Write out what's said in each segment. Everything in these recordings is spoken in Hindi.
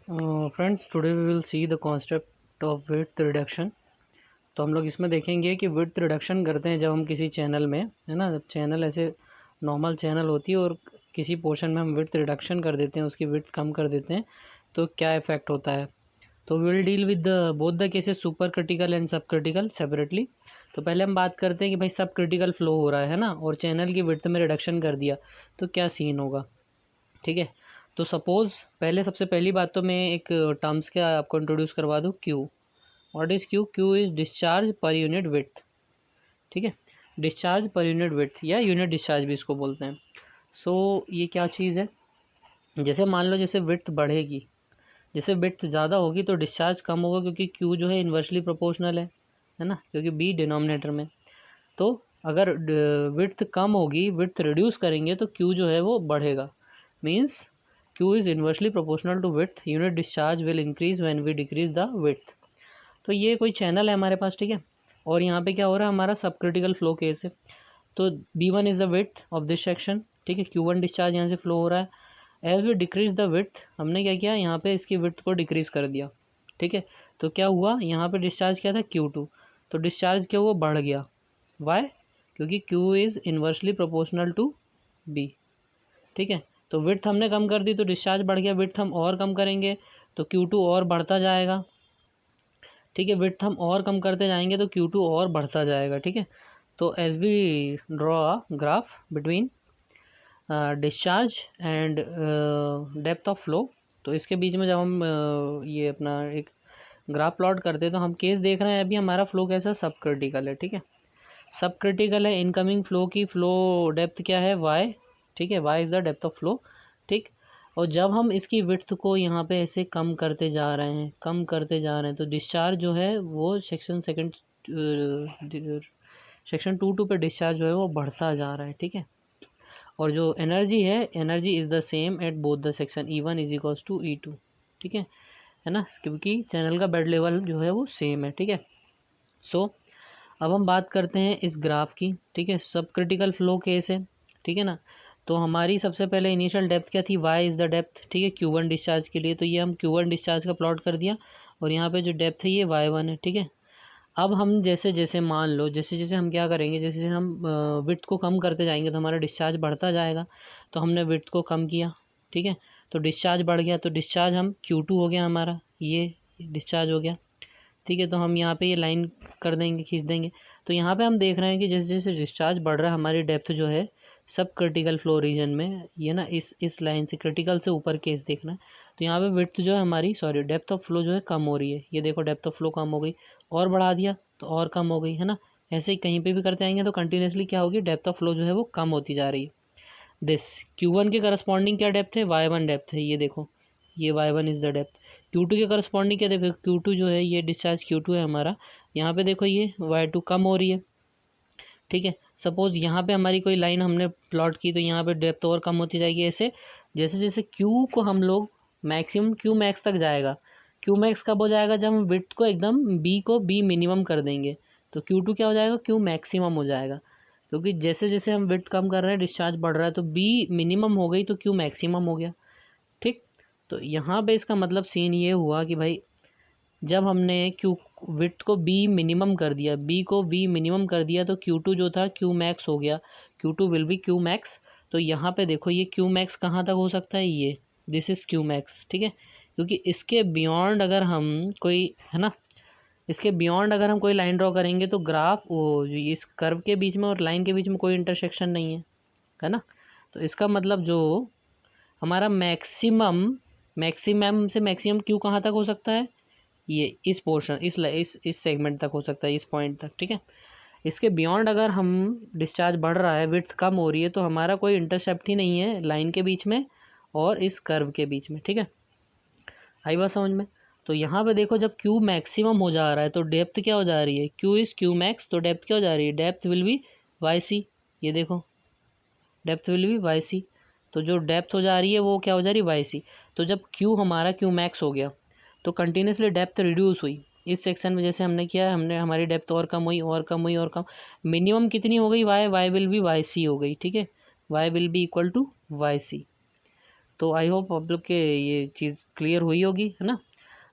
Friends, today we will see the concept of width reduction. तो हम लोग इसमें देखेंगे कि विड्थ रिडक्शन करते हैं जब हम किसी चैनल में, है ना, जब चैनल ऐसे नॉर्मल चैनल होती है और किसी पोर्शन में हम विड्थ रिडक्शन कर देते हैं, उसकी विड्थ कम कर देते हैं, तो क्या इफेक्ट होता है। तो we will deal with both the cases, super critical and sub critical separately. तो पहले हम बात करते हैं कि भाई सब क्रिटिकल फ्लो हो रहा है ना, और चैनल की विड्थ में रिडक्शन कर दिया तो क्या सीन होगा। ठीक है, तो सपोज़ पहले सबसे पहली बात तो मैं एक टर्म्स के आपको इंट्रोड्यूस करवा दूँ। Q, what is Q? Q is discharge per unit width. ठीक है, डिस्चार्ज पर यूनिट विड्थ या यूनिट डिस्चार्ज भी इसको बोलते हैं। सो ये क्या चीज़ है, जैसे मान लो जैसे विड्थ बढ़ेगी, जैसे विड्थ ज़्यादा होगी तो डिस्चार्ज कम होगा, क्योंकि क्यू जो है इन्वर्सली प्रोपोर्शनल है ना, क्योंकि बी डिनोमिनेटर में। तो अगर विड्थ कम होगी, विड्थ रिड्यूस करेंगे तो क्यू जो है वो बढ़ेगा। Means Q is inversely proportional to width. Unit discharge will increase when we decrease the width. तो ये कोई चैनल है हमारे पास, ठीक है, और यहाँ पे क्या हो रहा है, हमारा सब क्रिटिकल फ्लो केस है। तो B1 is the width of this section, ठीक है, Q1 डिस्चार्ज यहाँ से फ्लो हो रहा है। As we decrease the width, हमने क्या किया, यहाँ पे इसकी विड्थ को डिक्रीज़ कर दिया। ठीक है, तो क्या हुआ, यहाँ पे डिस्चार्ज क्या था, Q2, तो डिस्चार्ज क्या हुआ, बढ़ गया। वाई? क्योंकि Q is inversely proportional to B। ठीक है, तो विड्थ हमने कम कर दी तो डिस्चार्ज बढ़ गया, विड्थ हम और कम करेंगे तो Q2 और बढ़ता जाएगा। ठीक है, विड्थ हम और कम करते जाएंगे तो Q2 और बढ़ता जाएगा। ठीक है, तो as we draw a graph between discharge and depth of flow, तो इसके बीच में जब हम ये अपना एक ग्राफ प्लॉट करते हैं तो हम केस देख रहे हैं अभी हमारा फ्लो कैसा, सब क्रिटिकल है। ठीक है, सब क्रिटिकल है, इनकमिंग फ्लो की फ्लो डेप्थ क्या है, वाई। ठीक है, Y is the depth of flow. ठीक, और जब हम इसकी विड्थ को यहाँ पे ऐसे कम करते जा रहे हैं, कम करते जा रहे हैं, तो डिस्चार्ज जो है वो सेक्शन 2 पे डिस्चार्ज जो है वो बढ़ता जा रहा है। ठीक है, और जो एनर्जी है, energy is the same at both the section, E1 is equals to E2। ठीक है ना, क्योंकि चैनल का बेड लेवल जो है वो सेम है। ठीक है, सो अब हम बात करते हैं इस ग्राफ की। ठीक है, सब क्रिटिकल फ्लो केस है। ठीक है ना, तो हमारी सबसे पहले इनिशियल डेप्थ क्या थी, वाई इज़ द डेप्थ। ठीक है, Q1 डिस्चार्ज के लिए, तो ये हम Q1 डिस्चार्ज का प्लॉट कर दिया, और यहाँ पे जो डेप्थ है ये Y1 है। ठीक है, अब हम जैसे जैसे मान लो, जैसे जैसे हम क्या करेंगे, जैसे जैसे हम विड्थ को कम करते जाएंगे तो हमारा डिस्चार्ज बढ़ता जाएगा। तो हमने विड्थ को कम किया, ठीक है, तो डिस्चार्ज बढ़ गया, तो डिस्चार्ज हम Q2 हो गया हमारा, ये डिस्चार्ज हो गया। ठीक है, तो हम यहाँ पे ये लाइन कर देंगे, खींच देंगे। तो यहाँ पे हम देख रहे हैं कि जैसे जैसे डिस्चार्ज बढ़ रहा है, हमारी डेप्थ जो है सब क्रिटिकल फ्लो रीजन में, ये ना इस लाइन से क्रिटिकल से ऊपर केस देखना है, तो यहाँ पे विड्थ जो है हमारी, सॉरी, डेप्थ ऑफ फ्लो जो है कम हो रही है। ये देखो, डेप्थ ऑफ फ्लो कम हो गई, और बढ़ा दिया तो और कम हो गई, है ना। ऐसे ही कहीं पे भी करते आएंगे तो कंटिन्यूसली क्या होगी, डेप्थ ऑफ फ्लो जो है वो कम होती जा रही है। दिस Q1 के करस्पॉन्डिंग क्या डेप्थ है, Y1 डेप्थ है, ये देखो, ये Y1 is the depth. Q2 के करस्पॉन्डिंग क्या, देखो Q2 जो है ये डिस्चार्ज Q2 है हमारा, यहाँ पे देखो ये Y2 कम हो रही है। ठीक है, सपोज़ यहाँ पे हमारी कोई लाइन हमने प्लॉट की तो यहाँ पे डेप्थ और कम होती जाएगी। ऐसे जैसे जैसे Q को हम लोग मैक्सिमम Q मैक्स तक जाएगा। Q मैक्स कब हो जाएगा, जब हम विड्थ को एकदम B को B मिनिमम कर देंगे, तो Q2 क्या हो जाएगा, Q मैक्सिमम हो जाएगा। क्योंकि जैसे जैसे हम विड्थ कम कर रहे हैं, डिस्चार्ज बढ़ रहा है, तो B मिनिमम हो गई तो Q मैक्सिमम हो गया। ठीक, तो यहाँ पे इसका मतलब सीन ये हुआ कि भाई जब हमने क्यू विड्थ को बी मिनिमम कर दिया, बी को बी मिनिमम कर दिया, तो Q2 जो था Q मैक्स हो गया। Q2 will B Q max. तो यहाँ पे देखो ये Q मैक्स कहाँ तक हो सकता है, ये दिस इज़ Q मैक्स। ठीक है, क्योंकि इसके बियॉन्ड अगर हम कोई, है ना, इसके बियॉन्ड अगर हम कोई लाइन ड्रॉ करेंगे तो ग्राफ वो इस कर्व के बीच में और लाइन के बीच में कोई इंटरसेक्शन नहीं है ना। तो इसका मतलब जो हमारा मैक्सिमम, मैक्सिमम से मैक्सिमम क्यू कहाँ तक हो सकता है, ये इस पोर्शन, इस सेगमेंट तक हो सकता है, इस पॉइंट तक। ठीक है, इसके बियॉन्ड अगर हम डिस्चार्ज बढ़ रहा है, विड्थ कम हो रही है, तो हमारा कोई इंटरसेप्ट ही नहीं है लाइन के बीच में और इस कर्व के बीच में। ठीक है, आई बात समझ में। तो यहाँ पे देखो, जब क्यू मैक्सिमम हो जा रहा है तो डेप्थ क्या हो जा रही है, क्यू इज़ क्यू मैक्स, तो डेप्थ क्या हो जा रही है, depth will be Y C. ये देखो, depth will be Y C, तो जो डेप्थ हो जा रही है वो क्या हो जा रही है, वाई सी। तो जब क्यू हमारा क्यू मैक्स हो गया तो कंटिन्यूसली डेप्थ रिड्यूस हुई। इस सेक्शन में जैसे हमने किया, हमने हमारी डेप्थ और कम हुई और कम हुई और कम, मिनिमम कितनी हो गई, Y, Y will be Y C हो गई। ठीक है, Y will be equal to Y C. तो आई होप आप लोग के ये चीज़ क्लियर हुई होगी, है ना।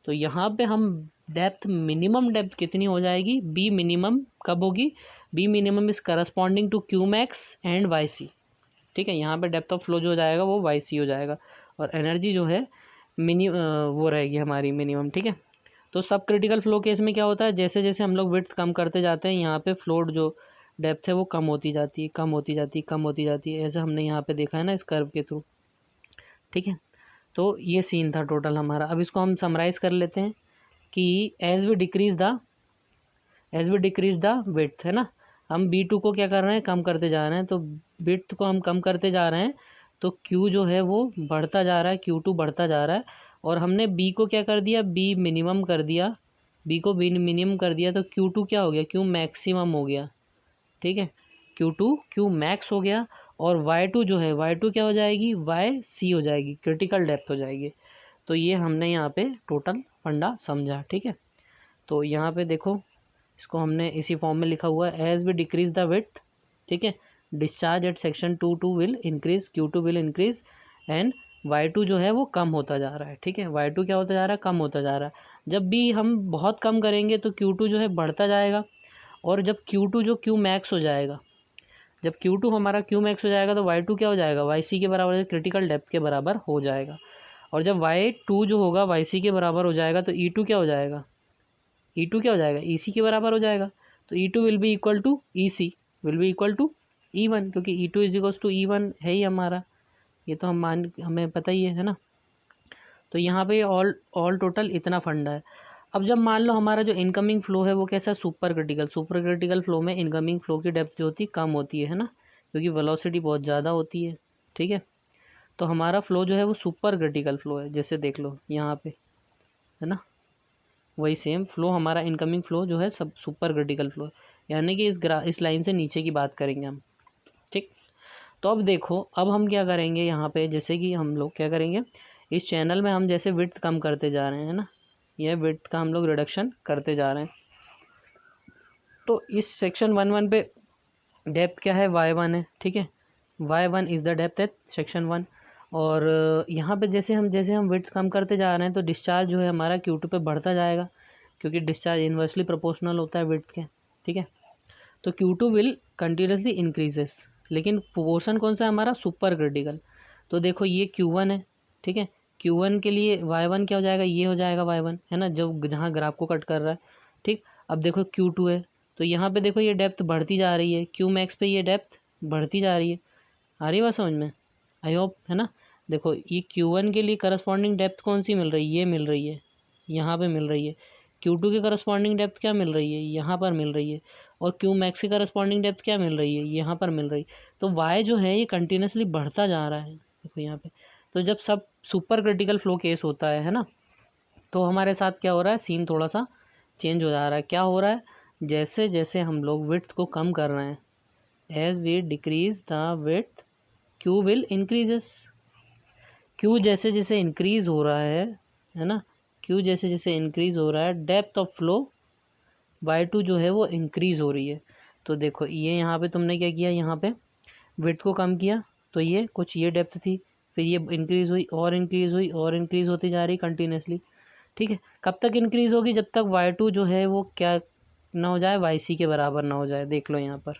तो यहाँ पे हम डेप्थ, मिनिमम डेप्थ कितनी हो जाएगी, बी मिनिमम कब होगी, B minimum is corresponding to Q max and Y C, ठीक है। यहाँ पे डेप्थ ऑफ फ्लो जो हो जाएगा वो वाई सी हो जाएगा, और एनर्जी जो है वो रहेगी हमारी मिनिमम, ठीक है। तो सब क्रिटिकल फ्लो केस में क्या होता है, जैसे जैसे हम लोग विड्थ कम करते जाते हैं, यहाँ पे फ्लोड जो डेप्थ है वो कम होती जाती है, कम होती जाती है, कम होती जाती है, ऐसे हमने यहाँ पे देखा है ना इस कर्व के थ्रू, ठीक है। तो ये सीन था टोटल हमारा। अब इसको हम समराइज़ कर लेते हैं कि as we decrease the width, है ना, हम B2 को क्या कर रहे हैं, कम करते जा रहे हैं, तो विड्थ को हम कम करते जा रहे हैं, तो Q जो है वो बढ़ता जा रहा है, Q2 बढ़ता जा रहा है, और हमने B को क्या कर दिया, B मिनिमम कर दिया, B को B मिनिमम कर दिया, तो Q2 क्या हो गया, Q मैक्सिमम हो गया, ठीक है। Q2 Q मैक्स हो गया, और Y2 जो है, Y2 क्या हो जाएगी, YC हो जाएगी, क्रिटिकल डेप्थ हो जाएगी। तो ये हमने यहाँ पे टोटल फंडा समझा, ठीक है। तो यहाँ पे देखो, इसको हमने इसी फॉर्म में लिखा हुआ है, as we decrease the width, ठीक है, discharge at section 2 will increase, Q2 will increase, and Y2 जो है वो कम होता जा रहा है, ठीक है। Y2 क्या होता जा रहा है, कम होता जा रहा है। जब भी हम बहुत कम करेंगे तो Q2 जो है बढ़ता जाएगा, और जब Q2 जो Q मैक्स हो जाएगा, जब Q2 हमारा Q मैक्स हो जाएगा, तो Y2 क्या हो जाएगा, YC के बराबर, क्रिटिकल डेप्थ के बराबर हो जाएगा। और जब Y2 जो होगा YC के बराबर हो जाएगा, तो E2 क्या हो जाएगा, E2 क्या हो जाएगा, EC के बराबर हो जाएगा। तो E2 will be equal to EC will be equal to E1, क्योंकि E2 is equal to E1 है ही हमारा, ये तो हमें पता ही है ना। तो यहाँ पे ऑल टोटल इतना फंडा है। अब जब मान लो हमारा जो इनकमिंग फ्लो है वो कैसा है, सुपर क्रिटिकल फ्लो में इनकमिंग फ्लो की डेप्थ जो होती है कम होती है ना, क्योंकि वेलोसिटी बहुत ज़्यादा होती है, ठीक है। तो हमारा फ्लो जो है वो सुपर क्रिटिकल फ्लो है, जैसे देख लो यहाँ पे, है ना, वही सेम फ्लो हमारा इनकमिंग फ्लो जो है सब सुपर क्रिटिकल फ्लो है, यानी कि इस लाइन से नीचे की बात करेंगे हम, ठीक। तो अब देखो, अब हम क्या करेंगे यहाँ पे, जैसे कि हम लोग क्या करेंगे, इस चैनल में हम जैसे विड्थ कम करते जा रहे हैं ना, यह विड्थ का हम लोग रिडक्शन करते जा रहे हैं। तो इस सेक्शन 1 पे डेप्थ क्या है, y1 है, ठीक है। y1 is the depth at section 1। और यहाँ पे जैसे हम विड्थ कम करते जा रहे हैं, तो डिस्चार्ज जो है हमारा Q2 पे बढ़ता जाएगा, क्योंकि डिस्चार्ज इन्वर्सली प्रोपोर्शनल होता है विड्थ के, ठीक है। तो Q2 विल कंटिन्यूसली इंक्रीजेस, लेकिन प्रोपोर्शन कौन सा है हमारा, सुपर क्रिटिकल। तो देखो ये Q1 है, ठीक है। Q1 के लिए y1 क्या हो जाएगा, ये हो जाएगा y1, है ना, जब जहाँ ग्राफ को कट कर रहा है, ठीक। अब देखो Q2 है, तो यहाँ पे देखो ये डेप्थ बढ़ती जा रही है, Q मैक्स पे ये डेप्थ बढ़ती जा रही है, आ रही है बात समझ में, आई होप, है ना। देखो ये Q1 के लिए करस्पॉन्डिंग डेप्थ कौन सी मिल रही है, ये मिल रही है, यहाँ पे मिल रही है। Q2 के करस्पॉन्डिंग डेप्थ क्या मिल रही है, यहाँ पर मिल रही है। और Q मैक्स की करस्पॉन्डिंग डेप्थ क्या मिल रही है, यहाँ पर मिल रही है। तो Y जो है ये कंटिन्यूसली बढ़ता जा रहा है, देखो यहाँ पे। तो जब सब सुपर क्रिटिकल फ्लो केस होता है ना, तो हमारे साथ क्या हो रहा है, सीन थोड़ा सा चेंज हो जा रहा है। क्या हो रहा है, जैसे जैसे हम लोग विड्थ को कम कर रहे हैं, as we decrease the width Q will increases, Q जैसे जैसे इंक्रीज़ हो रहा है ना, Q जैसे जैसे इंक्रीज़ हो रहा है, डेप्थ ऑफ फ्लो Y2 जो है वो इंक्रीज़ हो रही है। तो देखो ये यहाँ पे तुमने क्या किया, यहाँ पे विड्थ को कम किया, तो ये कुछ ये डेप्थ थी, फिर ये इंक्रीज़ हुई और इंक्रीज़ हुई और इंक्रीज़ होती जा रही कंटिन्यूसली, ठीक है। कब तक इंक्रीज़ होगी, जब तक Y2 जो है वो क्या ना हो जाए, YC के बराबर ना हो जाए। देख लो यहाँ पर,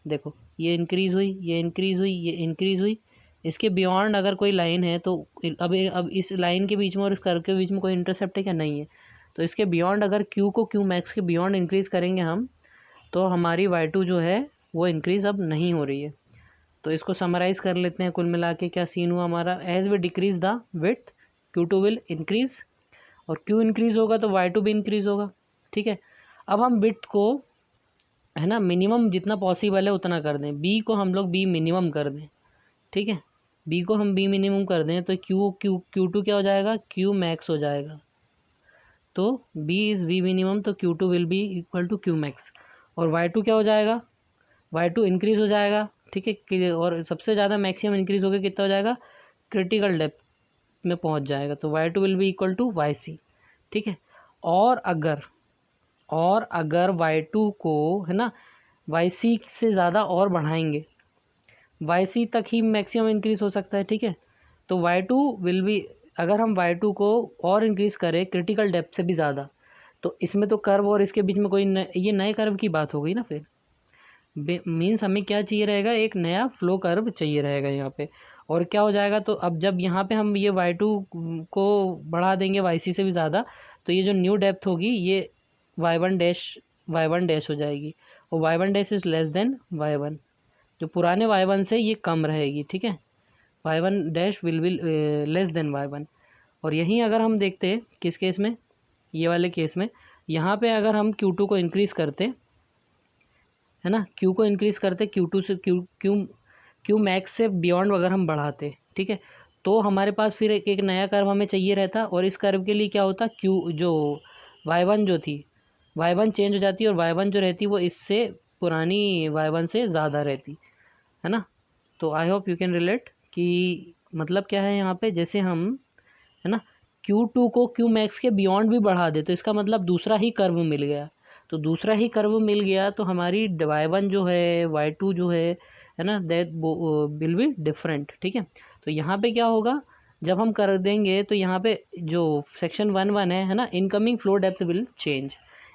देखो ये इंक्रीज़ हुई, ये इंक्रीज़ हुई, ये इंक्रीज़ हुई। इसके बियॉन्ड अगर कोई लाइन है तो अब इस लाइन के बीच में और इस कर्व के बीच में कोई इंटरसेप्ट है क्या, नहीं है। तो इसके बियॉन्ड अगर Q को Q मैक्स के बियॉन्ड इंक्रीज़ करेंगे हम, तो हमारी Y2 जो है वो इंक्रीज़ अब नहीं हो रही है। तो इसको समराइज़ कर लेते हैं, कुल मिला के क्या सीन हुआ हमारा, as we decrease the width Q2 will increase, और Q इंक्रीज़ होगा तो Y2 भी इंक्रीज़ होगा, ठीक है। अब हम विड्थ को, है ना, मिनिमम जितना पॉसिबल है उतना कर दें, बी को हम लोग बी मिनिमम कर दें, ठीक है। बी को हम बी मिनिमम कर दें, तो Q2 क्या हो जाएगा, Q मैक्स हो जाएगा। तो बी इज़ वी मिनिमम, तो Q2 will be equal to Q max. और Y2 क्या हो जाएगा, Y2 इंक्रीज़ हो जाएगा, ठीक है। और सबसे ज़्यादा मैक्सिमम इंक्रीज़ होकर कितना हो जाएगा, क्रिटिकल डेप्थ में पहुंच जाएगा, तो Y2 will be equal to YC, ठीक है। और अगर Y2 को, है ना, YC से ज़्यादा और बढ़ाएंगे, YC तक ही मैक्सिमम इंक्रीज़ हो सकता है, ठीक है। तो y2 विल बी, अगर हम y2 को और इंक्रीज़ करें क्रिटिकल डेप्थ से भी ज़्यादा, तो इसमें तो कर्व और इसके बीच में कोई ये नए कर्व की बात हो गई ना। फिर मीन्स हमें क्या चाहिए रहेगा, एक नया फ्लो कर्व चाहिए रहेगा यहाँ पे। और क्या हो जाएगा, तो अब जब यहाँ पे हम ये y2 को बढ़ा देंगे yc से भी ज़्यादा, तो ये जो न्यू डेप्थ होगी ये y1 डैश हो जाएगी, और y1 dash is less than y1, जो पुराने y1 से ये कम रहेगी, ठीक है। y1 dash will less than y1। और यहीं अगर हम देखते हैं किस केस में, ये वाले केस में, यहाँ पे अगर हम Q2 को इंक्रीज़ करते, है ना, Q को इंक्रीज़ करते, Q2 से Q मैक्स से बियॉन्ड अगर हम बढ़ाते, ठीक है, तो हमारे पास फिर एक नया कर्व हमें चाहिए रहता। और इस कर्व के लिए क्या होता, Q जो y1 जो थी, y1 चेंज हो जाती और y1 जो रहती वो इससे पुरानी y1 से ज़्यादा रहती, है ना। तो I hope you can relate कि मतलब क्या है यहाँ पे, जैसे हम, है ना, Q2 को Q मैक्स के बियॉन्ड भी बढ़ा दे, तो इसका मतलब दूसरा ही कर्व मिल गया। तो दूसरा ही कर्व मिल गया तो हमारी y1 जो है, y2 जो है ना, दैट विल बी डिफरेंट, ठीक है। तो यहाँ पे क्या होगा, जब हम कर देंगे तो यहाँ पे जो सेक्शन 1.1 है ना, incoming flow depth will change,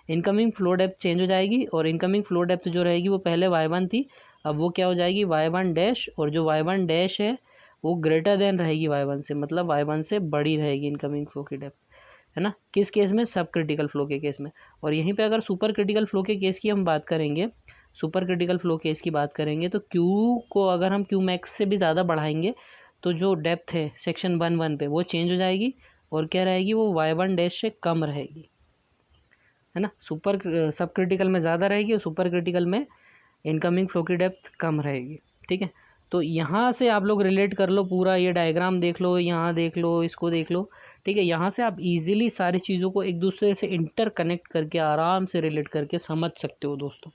incoming flow depth change हो जाएगी। और इनकमिंग फ्लो डेप्थ जो रहेगी वो पहले y1 थी, अब वो क्या हो जाएगी y1 डैश, और जो y1 डैश है वो ग्रेटर देन रहेगी y1 से, मतलब y1 से बड़ी रहेगी इनकमिंग फ्लो की डेप्थ, है ना। किस केस में, सब क्रिटिकल फ्लो के केस में। और यहीं पे अगर सुपर क्रिटिकल फ्लो के केस की हम बात करेंगे, सुपर क्रिटिकल फ्लो केस की बात करेंगे, तो Q को अगर हम Q मैक्स से भी ज़्यादा बढ़ाएंगे तो जो डेप्थ है सेक्शन 1.1 पे वो चेंज हो जाएगी, और क्या रहेगी, वो y1 डैश से कम रहेगी, है ना। सब क्रिटिकल में ज़्यादा रहेगी और सुपर क्रिटिकल में इनकमिंग फ्लो की डेप्थ कम रहेगी, ठीक है। तो यहाँ से आप लोग रिलेट कर लो, पूरा ये डायग्राम देख लो, यहाँ देख लो, इसको देख लो, ठीक है। यहाँ से आप इजीली सारी चीज़ों को एक दूसरे से इंटरकनेक्ट करके आराम से रिलेट करके समझ सकते हो दोस्तों।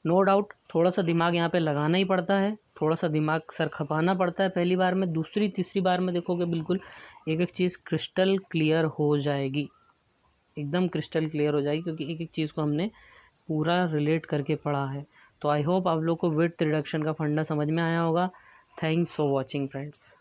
नो डाउट थोड़ा सा दिमाग यहाँ पे लगाना ही पड़ता है, थोड़ा सा दिमाग सर खपाना पड़ता है पहली बार में, दूसरी तीसरी बार में देखोगे बिल्कुल एक एक चीज़ क्रिस्टल क्लियर हो जाएगी, एकदम क्रिस्टल क्लियर हो जाएगी, क्योंकि एक एक चीज़ को हमने पूरा रिलेट करके पढ़ा है। तो आई होप आप लोग को विड्थ रिडक्शन का फंडा समझ में आया होगा। Thanks for watching friends.